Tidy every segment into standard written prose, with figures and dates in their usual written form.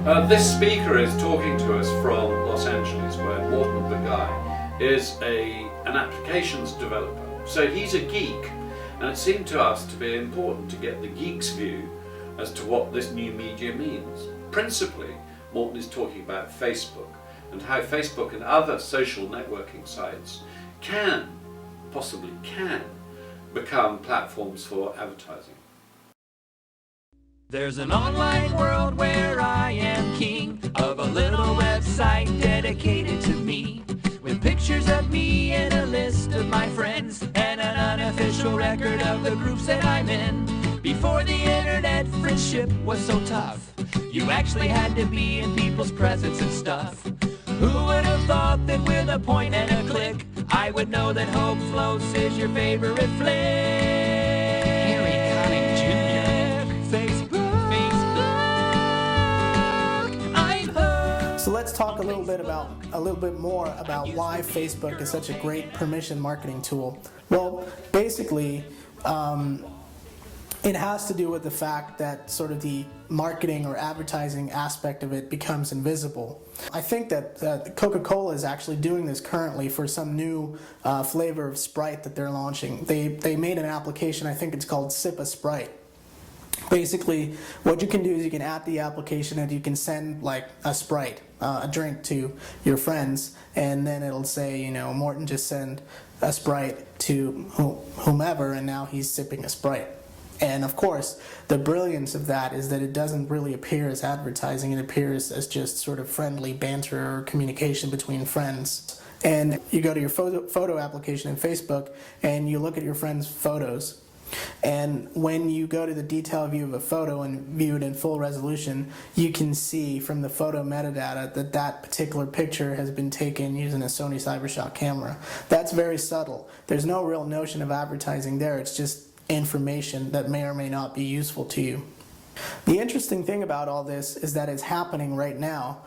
This speaker is talking to us from Los Angeles, where Morten Begay is an applications developer. So he's a geek, and it seemed to us to be important to get the geek's view as to what this new media means. Principally, Morten is talking about Facebook and how Facebook and other social networking sites possibly can become platforms for advertising. There's an online world where I am king of a little website dedicated to me, with pictures of me and a list of my friends and an unofficial record of the groups that I'm in. Before the internet, friendship was so tough. You actually had to be in people's presence and stuff. Who would have thought that with a point and a click, I would know that Hope Floats is your favorite flick? So let's talk a little bit more about why Facebook is such a great permission marketing tool. Well, basically, it has to do with the fact that sort of the marketing or advertising aspect of it becomes invisible. I think that Coca-Cola is actually doing this currently for some new flavor of Sprite that they're launching. They made an application, I think it's called Sip a Sprite. Basically, what you can do is you can add the application and you can send like a Sprite, a drink to your friends, and then it'll say, you know, Morten just send a Sprite to whomever, and now he's sipping a Sprite. And of course, the brilliance of that is that it doesn't really appear as advertising, it appears as just sort of friendly banter or communication between friends. And you go to your photo application in Facebook and you look at your friends' photos. And when you go to the detail view of a photo and view it in full resolution, you can see from the photo metadata that that particular picture has been taken using a Sony CyberShot camera. That's very subtle. There's no real notion of advertising there. It's just information that may or may not be useful to you. The interesting thing about all this is that it's happening right now.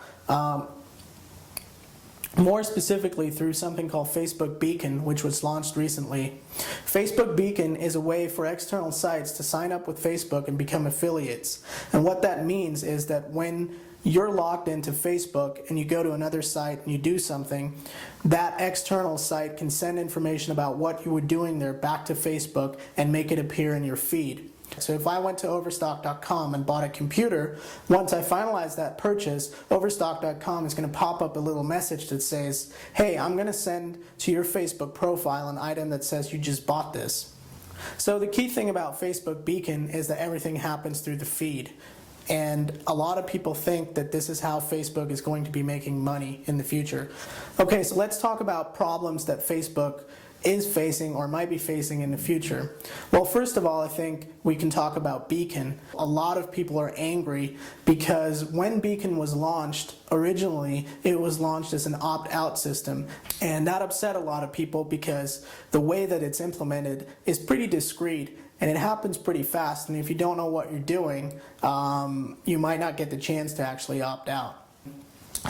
More specifically through something called Facebook Beacon, which was launched recently. Facebook Beacon is a way for external sites to sign up with Facebook and become affiliates. And what that means is that when you're logged into Facebook and you go to another site and you do something, that external site can send information about what you were doing there back to Facebook and make it appear in your feed. So if I went to Overstock.com and bought a computer, once I finalize that purchase, Overstock.com is going to pop up a little message that says, hey, I'm going to send to your Facebook profile an item that says you just bought this. So the key thing about Facebook Beacon is that everything happens through the feed. And a lot of people think that this is how Facebook is going to be making money in the future. Okay, so let's talk about problems that Facebook is facing or might be facing in the future. Well, first of all, I think we can talk about Beacon. A lot of people are angry because when Beacon was launched, originally it was launched as an opt-out system, and that upset a lot of people because the way that it's implemented is pretty discreet and it happens pretty fast, and if you don't know what you're doing, you might not get the chance to actually opt out.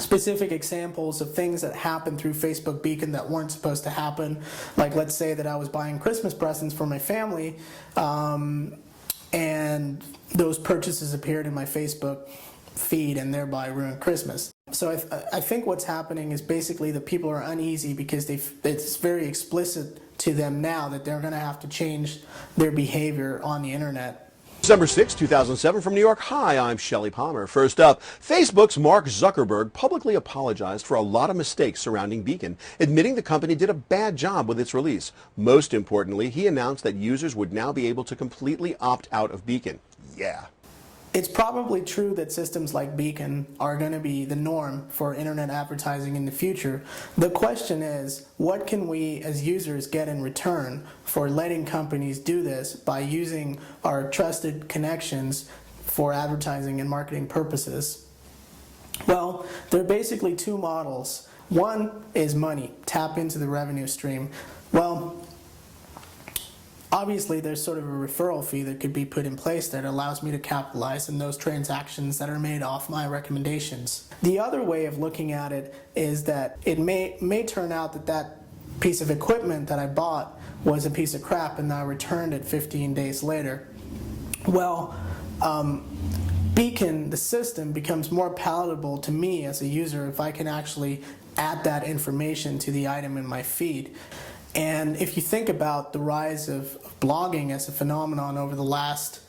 Specific examples of things that happen through Facebook Beacon that weren't supposed to happen, like let's say that I was buying Christmas presents for my family and those purchases appeared in my Facebook feed and thereby ruined Christmas. So I think what's happening is basically that people are uneasy because it's very explicit to them now that they're going to have to change their behavior on the internet. December 6, 2007, from New York. Hi, I'm Shelley Palmer. First up, Facebook's Mark Zuckerberg publicly apologized for a lot of mistakes surrounding Beacon, admitting the company did a bad job with its release. Most importantly, he announced that users would now be able to completely opt out of Beacon. Yeah. It's probably true that systems like Beacon are going to be the norm for internet advertising in the future. The question is, what can we as users get in return for letting companies do this by using our trusted connections for advertising and marketing purposes? Well, there are basically two models. One is money, tap into the revenue stream. Well, obviously, there's sort of a referral fee that could be put in place that allows me to capitalize in those transactions that are made off my recommendations. The other way of looking at it is that it may turn out that that piece of equipment that I bought was a piece of crap and I returned it 15 days later. Well, Beacon, the system, becomes more palatable to me as a user if I can actually add that information to the item in my feed. And if you think about the rise of blogging as a phenomenon over the last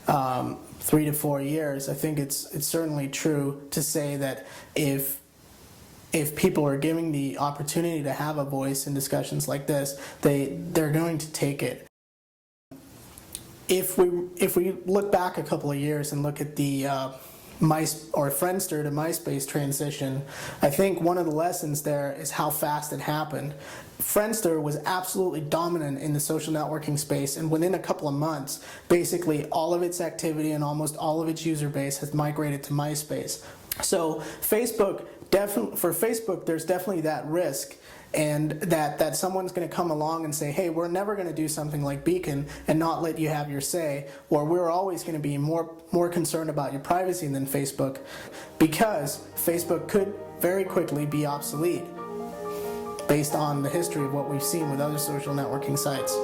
3 to 4 years, I think it's certainly true to say that if people are given the opportunity to have a voice in discussions like this, they're going to take it. If we look back a couple of years and look at the Friendster to MySpace transition, I think one of the lessons there is how fast it happened. Friendster was absolutely dominant in the social networking space, and within a couple of months, basically all of its activity and almost all of its user base has migrated to MySpace. So for Facebook, there's definitely that risk, and that someone's going to come along and say, hey, we're never going to do something like Beacon and not let you have your say, or we're always going to be more concerned about your privacy than Facebook, because Facebook could very quickly be obsolete based on the history of what we've seen with other social networking sites.